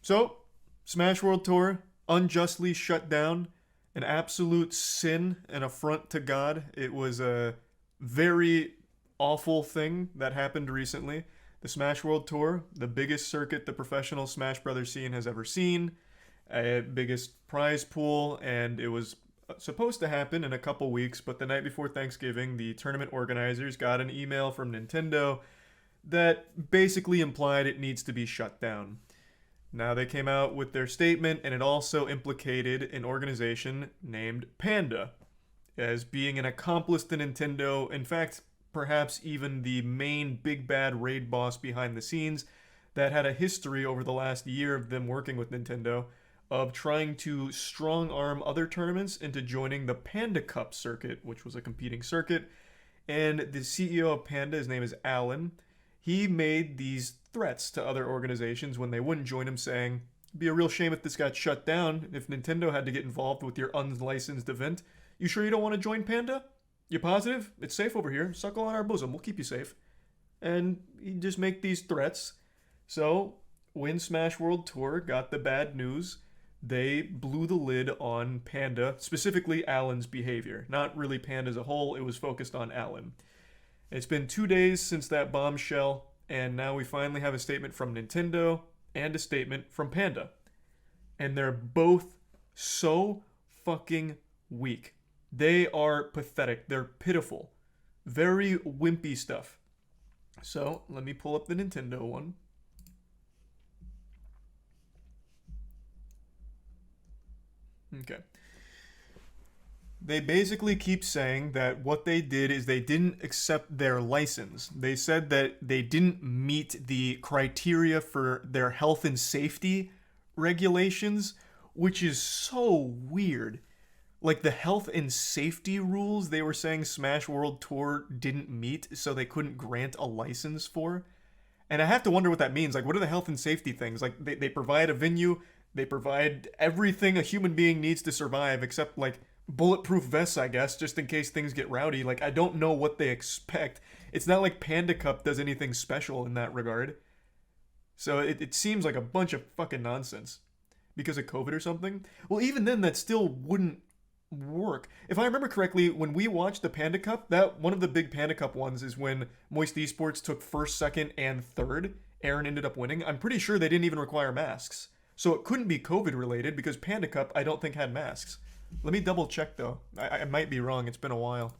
So, Smash World Tour unjustly shut down. An absolute sin, an affront to God. It was a very awful thing that happened recently. The Smash World Tour, the biggest circuit the professional Smash Brothers scene has ever seen, biggest prize pool, and it was supposed to happen in a couple weeks, but the night before Thanksgiving, the tournament organizers got an email from Nintendo that basically implied it needs to be shut down. Now they came out with their statement, and it also implicated an organization named Panda as being an accomplice to Nintendo. In fact, perhaps even the main big bad raid boss behind the scenes that had a history over the last year of them working with Nintendo of trying to strong arm other tournaments into joining the Panda Cup circuit, which was a competing circuit. And the CEO of Panda, his name is Alan, he made these threats to other organizations when they wouldn't join him, saying, "It'd be a real shame if this got shut down, if Nintendo had to get involved with your unlicensed event. You sure you don't want to join Panda? You positive? It's safe over here. Suckle on our bosom. We'll keep you safe." And he just make these threats. So when Smash World Tour got the bad news, they blew the lid on Panda, specifically Alan's behavior. Not really Panda as a whole, it was focused on Alan. It's been 2 days since that bombshell, and now we finally have a statement from Nintendo and a statement from Panda. And they're both so fucking weak. They are pathetic. They're pitiful. Very wimpy stuff. So, let me pull up the Nintendo one. Okay. They basically keep saying that what they did is they didn't accept their license. They said that they didn't meet the criteria for their health and safety regulations, which is so weird. Like the health and safety rules they were saying Smash World Tour didn't meet, so they couldn't grant a license for. And I have to wonder what that means. Like, what are the health and safety things? Like, they provide a venue, they provide everything a human being needs to survive, except, like, bulletproof vests, I guess, just in case things get rowdy. Like, I don't know what they expect. It's not like Panda Cup does anything special in that regard. So it seems like a bunch of fucking nonsense. Because of COVID or something? Well, even then, that still wouldn't work. If I remember correctly, when we watched the Panda Cup, that one of the big Panda Cup ones is when Moist Esports took first, second, and third. Aaron ended up winning. I'm pretty sure they didn't even require masks. So it couldn't be COVID related because Panda Cup I don't think had masks. Let me double check though. I might be wrong. It's been a while.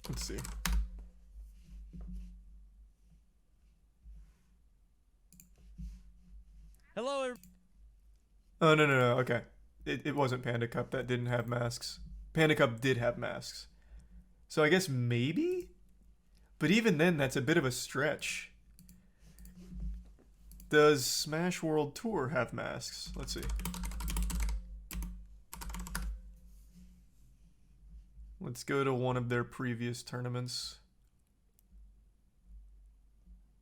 Let's see. Hello. Oh, no. Okay. It wasn't Panda Cup that didn't have masks. Panda Cup did have masks. So I guess maybe? But even then, that's a bit of a stretch. Does Smash World Tour have masks? Let's see. Let's go to one of their previous tournaments.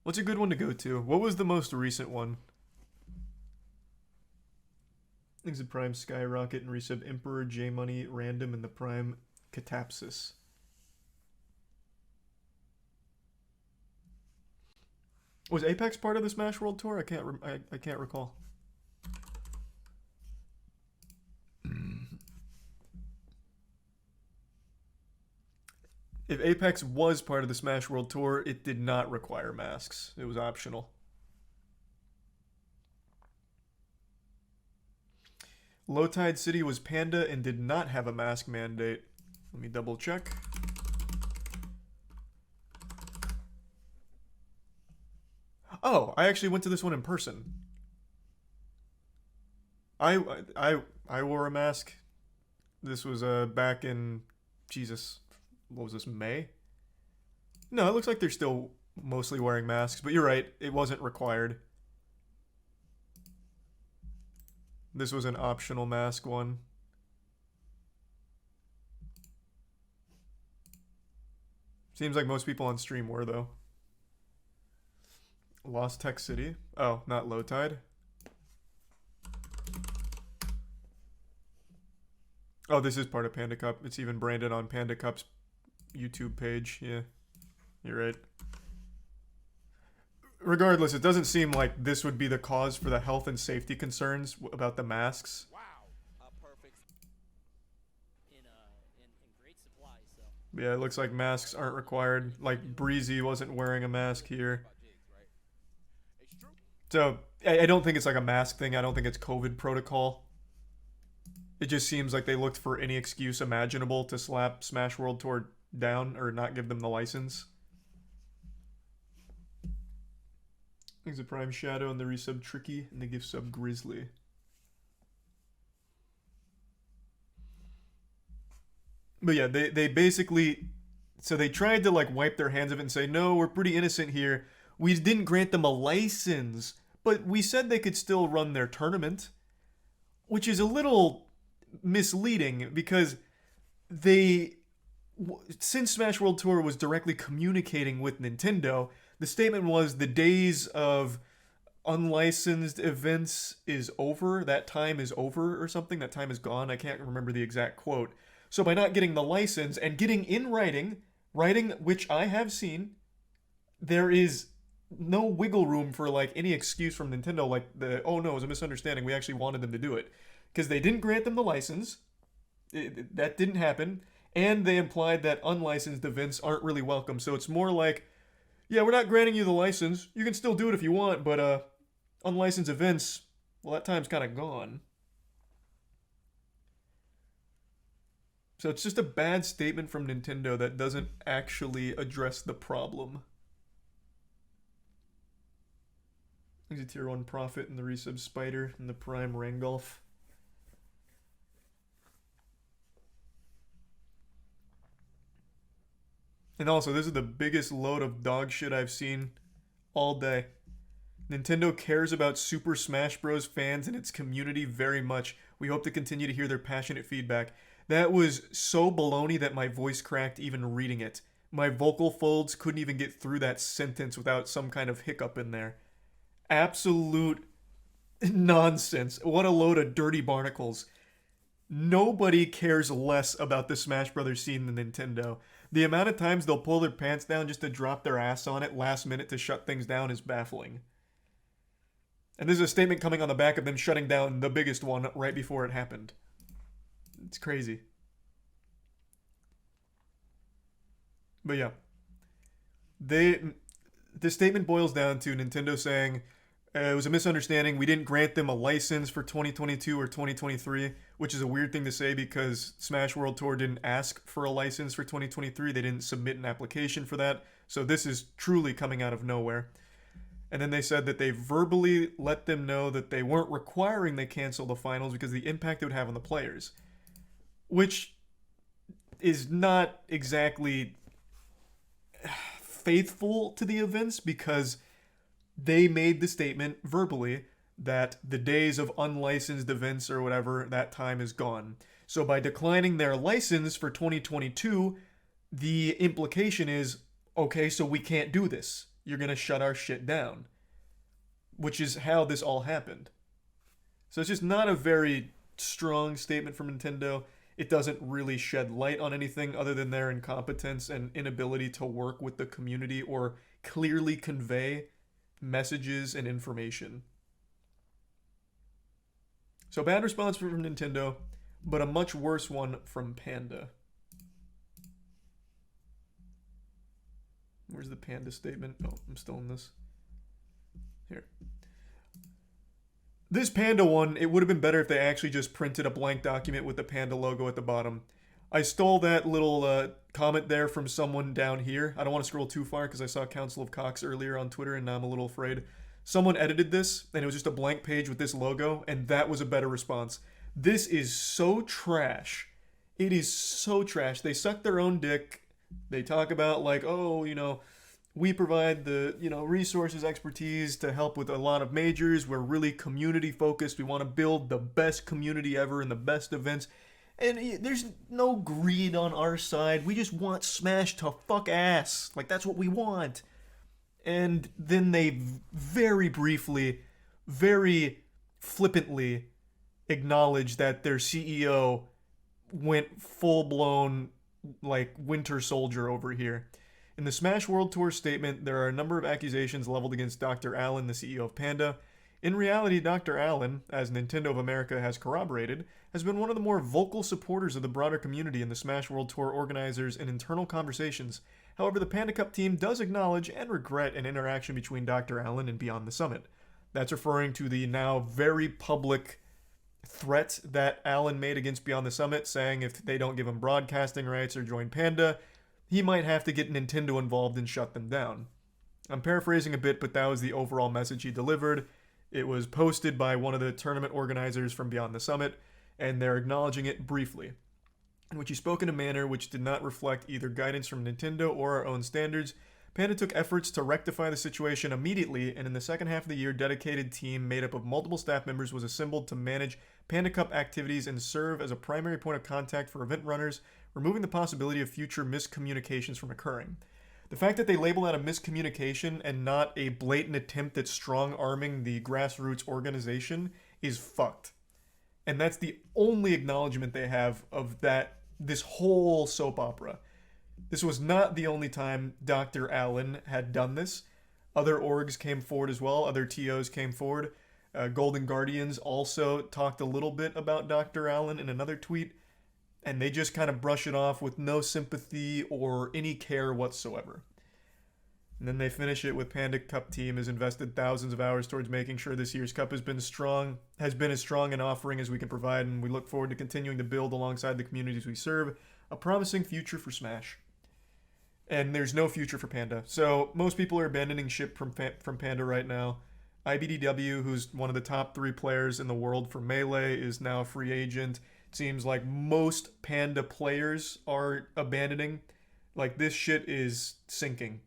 What's a good one to go to? What was the most recent one? Things of Prime Skyrocket and Resub Emperor, J Money, Random, and the Prime Catapsis. Was Apex part of the Smash World Tour? I can't recall. If Apex was part of the Smash World Tour, it did not require masks. It was optional. Low Tide City was Panda and did not have a mask mandate. Let me double check. Oh, I actually went to this one in person. I wore a mask. This was back in Jesus. What was this, May? No, it looks like they're still mostly wearing masks, but you're right, it wasn't required. This was an optional mask one. Seems like most people on stream were, though. Lost Tech City? Oh, not Low Tide. Oh, this is part of Panda Cup. It's even branded on Panda Cup's YouTube page. Yeah, you're right. regardless, it doesn't seem like this would be the cause for the health and safety concerns about the masks. Yeah, it looks like masks aren't required. Like, Breezy wasn't wearing a mask here. So, I don't think it's like a mask thing. I don't think it's COVID protocol. It just seems like they looked for any excuse imaginable to slap Smash World Tour down or not give them the license. Thanks to Prime Shadow and the resub Tricky and the gift sub Grizzly. But yeah, they basically, so they tried to like wipe their hands of it and say, no, we're pretty innocent here. We didn't grant them a license, but we said they could still run their tournament, which is a little misleading because they, since Smash World Tour was directly communicating with Nintendo, the statement was the days of unlicensed events is over. That time is over or something. That time is gone. I can't remember the exact quote. So by not getting the license and getting in writing which I have seen, there is no wiggle room for like any excuse from Nintendo like oh no, it was a misunderstanding. We actually wanted them to do it. Because they didn't grant them the license. That didn't happen. And they implied that unlicensed events aren't really welcome. So it's more like, yeah, we're not granting you the license. You can still do it if you want, but unlicensed events, well, that time's kind of gone. So it's just a bad statement from Nintendo that doesn't actually address the problem. He's a tier 1 Profit and the resub Spider and the Prime Rangolf. And also, this is the biggest load of dog shit I've seen all day. Nintendo cares about Super Smash Bros. Fans and its community very much. We hope to continue to hear their passionate feedback. That was so baloney that my voice cracked even reading it. My vocal folds couldn't even get through that sentence without some kind of hiccup in there. Absolute nonsense. What a load of dirty barnacles. Nobody cares less about the Smash Brothers scene than Nintendo. The amount of times they'll pull their pants down just to drop their ass on it last minute to shut things down is baffling. And this is a statement coming on the back of them shutting down the biggest one right before it happened. It's crazy. But yeah. The statement boils down to Nintendo saying, it was a misunderstanding. We didn't grant them a license for 2022 or 2023, which is a weird thing to say because Smash World Tour didn't ask for a license for 2023. They didn't submit an application for that. So this is truly coming out of nowhere. And then they said that they verbally let them know that they weren't requiring they cancel the finals because of the impact it would have on the players. Which is not exactly faithful to the events because they made the statement verbally that the days of unlicensed events or whatever, that time is gone. So by declining their license for 2022, the implication is, okay, so we can't do this. You're going to shut our shit down. Which is how this all happened. So it's just not a very strong statement from Nintendo. It doesn't really shed light on anything other than their incompetence and inability to work with the community or clearly convey messages and information. So bad response from Nintendo, but a much worse one from Panda. Where's the Panda statement? Oh, I'm still in this. Here. This Panda one, it would have been better if they actually just printed a blank document with the Panda logo at the bottom. I stole that little comment there from someone down here. I don't want to scroll too far because I saw Council of Cox earlier on Twitter and now I'm a little afraid. Someone edited this and it was just a blank page with this logo and that was a better response. This is so trash. It is so trash. They suck their own dick. They talk about like, oh, you know, we provide the, you know, resources, expertise to help with a lot of majors. We're really community focused. We want to build the best community ever and the best events. And there's no greed on our side. We just want Smash to fuck ass. Like, that's what we want. And then they very briefly, very flippantly acknowledge that their CEO went full-blown, like, Winter Soldier over here. In the Smash World Tour statement, there are a number of accusations leveled against Dr. Allen, the CEO of Panda. In reality, Dr. Allen, as Nintendo of America has corroborated, has been one of the more vocal supporters of the broader community in the Smash World Tour organizers and internal conversations. However, the Panda Cup team does acknowledge and regret an interaction between Dr. Allen and Beyond the Summit. That's referring to the now very public threat that Allen made against Beyond the Summit, saying if they don't give him broadcasting rights or join Panda, he might have to get Nintendo involved and shut them down. I'm paraphrasing a bit, but that was the overall message he delivered. It was posted by one of the tournament organizers from Beyond the Summit, and they're acknowledging it briefly, in which he spoke in a manner which did not reflect either guidance from Nintendo or our own standards. Panda took efforts to rectify the situation immediately, and in the second half of the year, a dedicated team made up of multiple staff members was assembled to manage Panda Cup activities and serve as a primary point of contact for event runners, removing the possibility of future miscommunications from occurring. The fact that they label that a miscommunication and not a blatant attempt at strong-arming the grassroots organization is fucked. And that's the only acknowledgement they have of this whole soap opera. This was not the only time Dr. Allen had done this. Other orgs came forward as well. Other TOs came forward. Golden Guardians also talked a little bit about Dr. Allen in another tweet, and they just kind of brush it off with no sympathy or any care whatsoever. And then they finish it with Panda Cup team has invested thousands of hours towards making sure this year's cup has been as strong an offering as we can provide, and we look forward to continuing to build alongside the communities we serve a promising future for Smash. And there's no future for Panda. So most people are abandoning ship from Panda right now. IBDW, who's one of the top 3 players in the world for Melee, is now a free agent. It seems like most Panda players are abandoning. Like, this shit is sinking.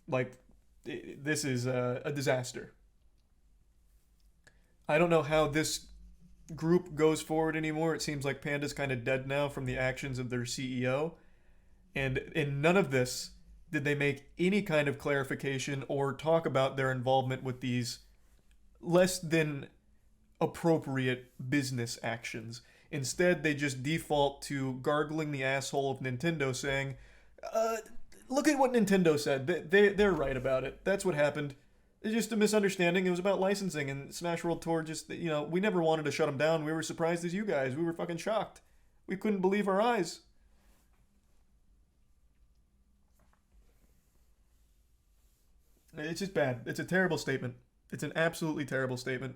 Like, this is a disaster. I don't know how this group goes forward anymore. It seems like Panda's kind of dead now from the actions of their CEO. And in none of this did they make any kind of clarification or talk about their involvement with these less than appropriate business actions. Instead, they just default to gargling the asshole of Nintendo, saying, look at what Nintendo said. They're right about it. That's what happened. It's just a misunderstanding. It was about licensing, and Smash World Tour just, we never wanted to shut them down. We were surprised as you guys. We were fucking shocked. We couldn't believe our eyes. It's just bad. It's a terrible statement. It's an absolutely terrible statement.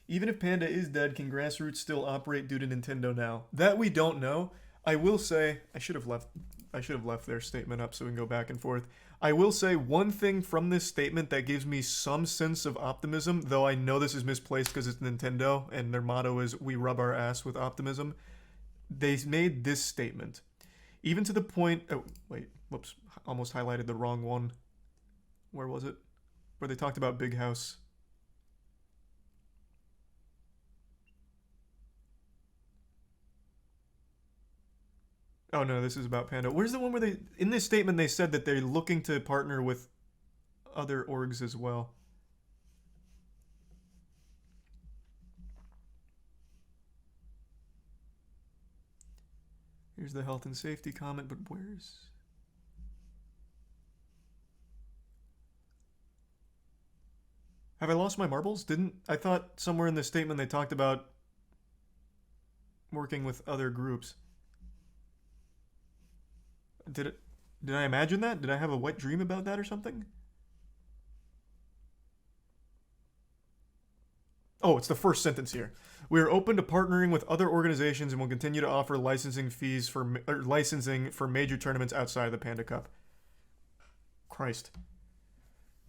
Even if Panda is dead, can Grassroots still operate due to Nintendo now? That we don't know. I will say, I should have left their statement up so we can go back and forth. I will say one thing from this statement that gives me some sense of optimism, though I know this is misplaced because it's Nintendo and their motto is we rub our ass with optimism. They made this statement. Even to the point... Oh, wait. Whoops. Almost highlighted the wrong one. Where was it? Where they talked about Big House. Oh no, this is about Panda. Where's the one where they... In this statement they said that they're looking to partner with other orgs as well. Here's the health and safety comment, but where's... Have I lost my marbles? I thought somewhere in this statement they talked about working with other groups. Did I imagine that? Did I have a wet dream about that or something? Oh, it's the first sentence here. We are open to partnering with other organizations and will continue to offer licensing for major tournaments outside of the Panda Cup. Christ.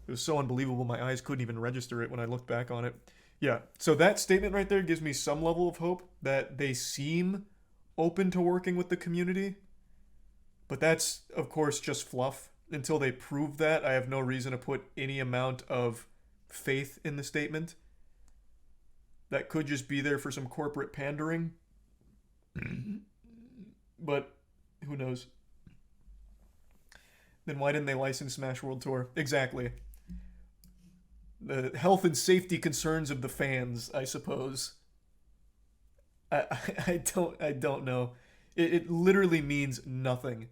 It was so unbelievable my eyes couldn't even register it when I looked back on it. Yeah, so that statement right there gives me some level of hope that they seem open to working with the community. But that's, of course, just fluff. Until they prove that, I have no reason to put any amount of faith in the statement. That could just be there for some corporate pandering. But who knows? Then why didn't they license Smash World Tour? Exactly. The health and safety concerns of the fans, I suppose. I don't know. It literally means nothing.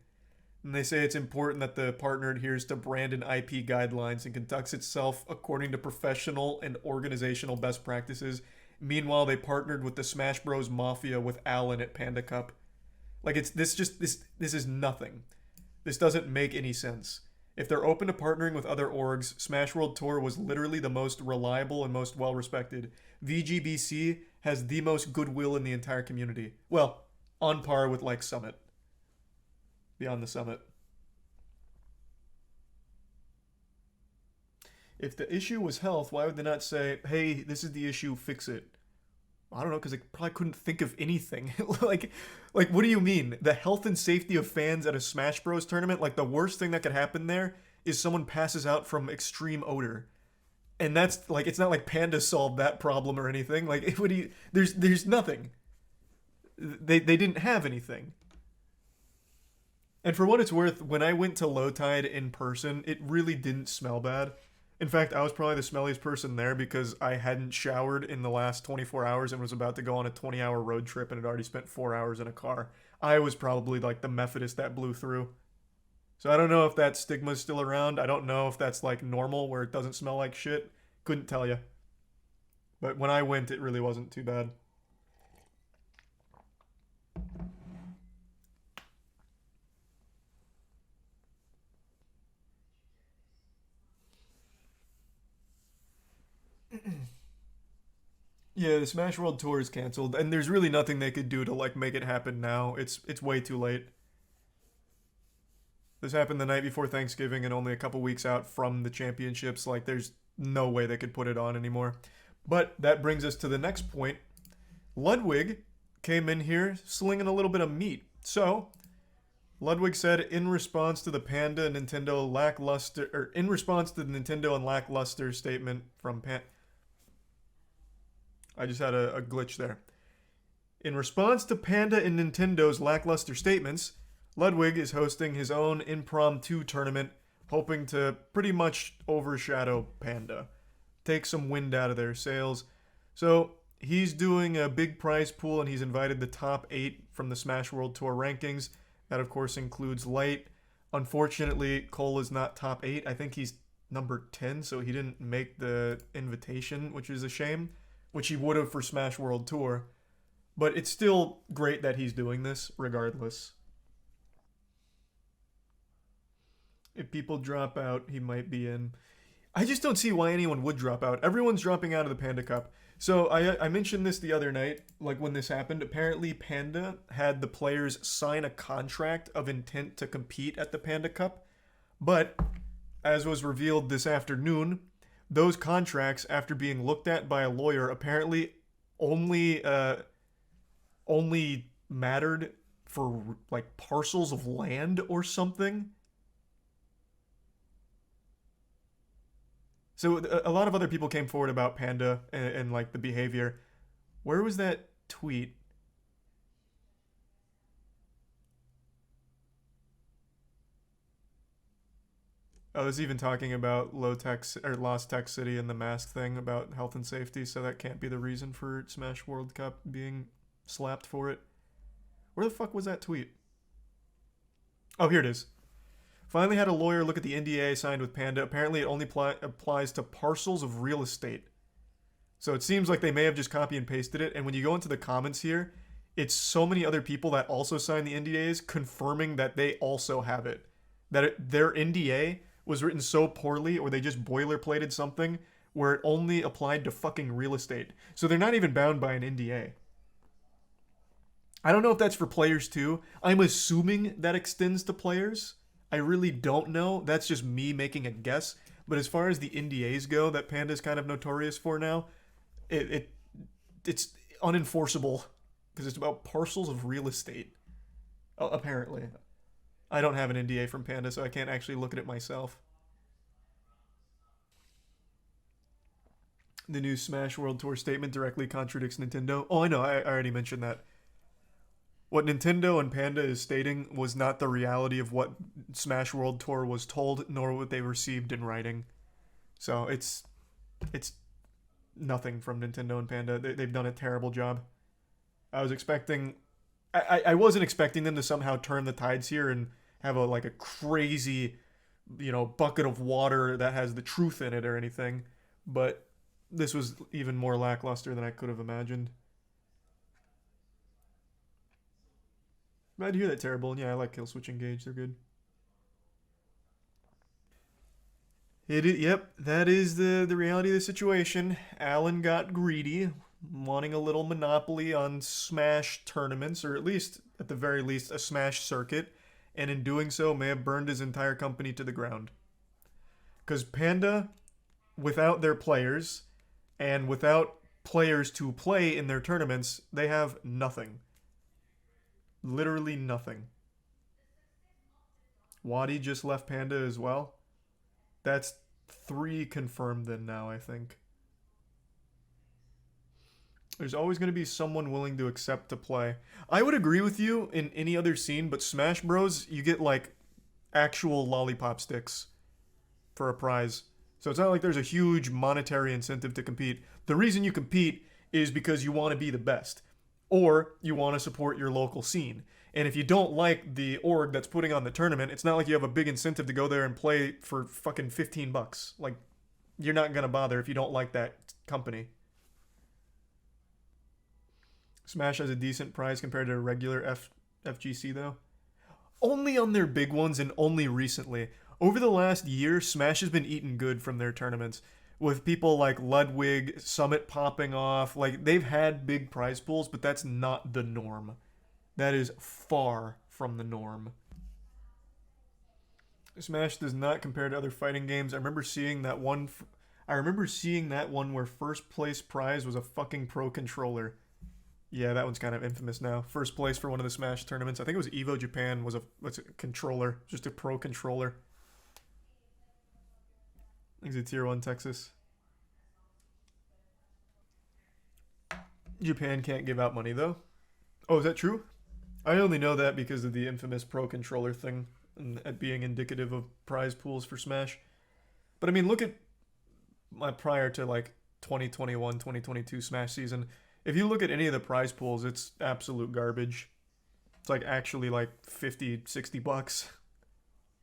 And they say it's important that the partner adheres to brand and IP guidelines and conducts itself according to professional and organizational best practices. Meanwhile, they partnered with the Smash Bros. Mafia with Alan at Panda Cup. Like it's this is nothing. This doesn't make any sense. If they're open to partnering with other orgs, Smash World Tour was literally the most reliable and most well respected. VGBC has the most goodwill in the entire community. Well, on par with like Summit. Beyond the Summit. If the issue was health, why would they not say, hey, this is the issue, fix it? I don't know, because they probably couldn't think of anything. like, what do you mean? The health and safety of fans at a Smash Bros. Tournament? Like, the worst thing that could happen there is someone passes out from extreme odor. And that's, like, it's not like Panda solved that problem or anything. Like, what do you... There's nothing. They didn't have anything. And for what it's worth, when I went to Low Tide in person, it really didn't smell bad. In fact, I was probably the smelliest person there because I hadn't showered in the last 24 hours and was about to go on a 20-hour road trip and had already spent 4 hours in a car. I was probably like the Methodist that blew through. So I don't know if that stigma's still around. I don't know if that's like normal where it doesn't smell like shit. Couldn't tell you. But when I went, it really wasn't too bad. Yeah, the Smash World Tour is canceled, and there's really nothing they could do to like make it happen now. It's way too late. This happened the night before Thanksgiving and only a couple weeks out from the championships. Like, there's no way they could put it on anymore. But that brings us to the next point. Ludwig came in here slinging a little bit of meat. So, Ludwig said in response to the Panda Nintendo lackluster, or in response to the Nintendo and lackluster statement from I just had a glitch there. In response to Panda and Nintendo's lackluster statements, Ludwig is hosting his own impromptu tournament, hoping to pretty much overshadow Panda, take some wind out of their sails. So he's doing a big prize pool and he's invited the top 8 from the Smash World Tour rankings. That, of course, includes Light. Unfortunately, Cole is not top 8. I think he's number 10, so he didn't make the invitation, which is a shame, which he would have for Smash World Tour. But it's still great that he's doing this, regardless. If people drop out, he might be in. I just don't see why anyone would drop out. Everyone's dropping out of the Panda Cup. So I mentioned this the other night, like when this happened. Apparently, Panda had the players sign a contract of intent to compete at the Panda Cup. But, as was revealed this afternoon, those contracts, after being looked at by a lawyer, apparently only mattered for like parcels of land or something. So a lot of other people came forward about Panda and like the behavior. Where was that tweet? Oh, there's even talking about low tech or Lost Tech City and the mask thing about health and safety, so that can't be the reason for Smash World Cup being slapped for it. Where the fuck was that tweet? Oh, here it is. Finally had a lawyer look at the NDA signed with Panda. Apparently it only applies to parcels of real estate. So it seems like they may have just copy and pasted it, and when you go into the comments here, it's so many other people that also signed the NDAs confirming that they also have it. Their NDA was written so poorly, or they just boilerplated something where it only applied to fucking real estate. So they're not even bound by an NDA. I don't know if that's for players too. I'm assuming that extends to players. I really don't know. That's just me making a guess. But as far as the NDAs go, that Panda's kind of notorious for now, it's unenforceable because it's about parcels of real estate. Apparently. I don't have an NDA from Panda, so I can't actually look at it myself. The new Smash World Tour statement directly contradicts Nintendo. Oh, I know. I already mentioned that. What Nintendo and Panda is stating was not the reality of what Smash World Tour was told, nor what they received in writing. So it's nothing from Nintendo and Panda. They've done a terrible job. I was expecting, I wasn't expecting them to somehow turn the tides here and have a like a crazy, bucket of water that has the truth in it or anything. But this was even more lackluster than I could have imagined. Glad to hear that, Terrible. And yeah, I like Kill Switch Engage. They're good. Yep, that is the reality of the situation. Alan got greedy, wanting a little monopoly on Smash tournaments, or at the very least, a Smash circuit, and in doing so may have burned his entire company to the ground. Because Panda, without their players, and without players to play in their tournaments, they have nothing. Literally nothing. Wadi just left Panda as well. That's 3 confirmed then now, I think. There's always going to be someone willing to accept to play. I would agree with you in any other scene, but Smash Bros, you get like actual lollipop sticks for a prize. So it's not like there's a huge monetary incentive to compete. The reason you compete is because you want to be the best, or you want to support your local scene. And if you don't like the org that's putting on the tournament, it's not like you have a big incentive to go there and play for fucking $15. Like, you're not gonna bother if you don't like that company. Smash has a decent prize compared to a regular FGC though. Only on their big ones and only recently. Over the last year, Smash has been eating good from their tournaments. With people like Ludwig, Summit popping off. Like, they've had big prize pools, but that's not the norm. That is far from the norm. Smash does not compare to other fighting games. I remember seeing that one. Where first place prize was a fucking pro controller. Yeah, that one's kind of infamous now. First place for one of the Smash tournaments. I think it was Evo Japan. Was a controller, just a pro controller. I think it's a tier 1 Texas. Japan can't give out money though. Oh, is that true? I only know that because of the infamous pro controller thing and it being indicative of prize pools for Smash. But I mean, look at my prior to like 2021, 2022 Smash season. If you look at any of the prize pools, it's absolute garbage. It's like actually like 50, 60 bucks.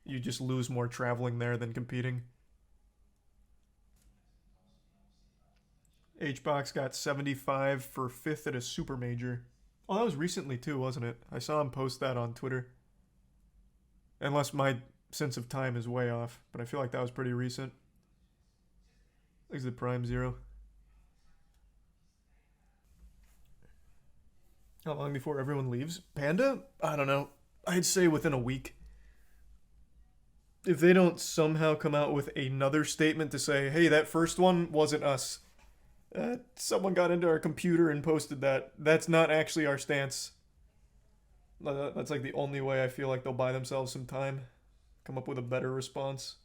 You just lose more traveling there than competing. HBox got 75 for 5th at a super major. Oh, that was recently too, wasn't it? I saw him post that on Twitter. Unless my sense of time is way off, but I feel like that was pretty recent. Exit Prime 0. How long before everyone leaves? Panda? I don't know. I'd say within a week. If they don't somehow come out with another statement to say, hey, that first one wasn't us. Someone got into our computer and posted that. That's not actually our stance. That's like the only way I feel like they'll buy themselves some time. Come up with a better response.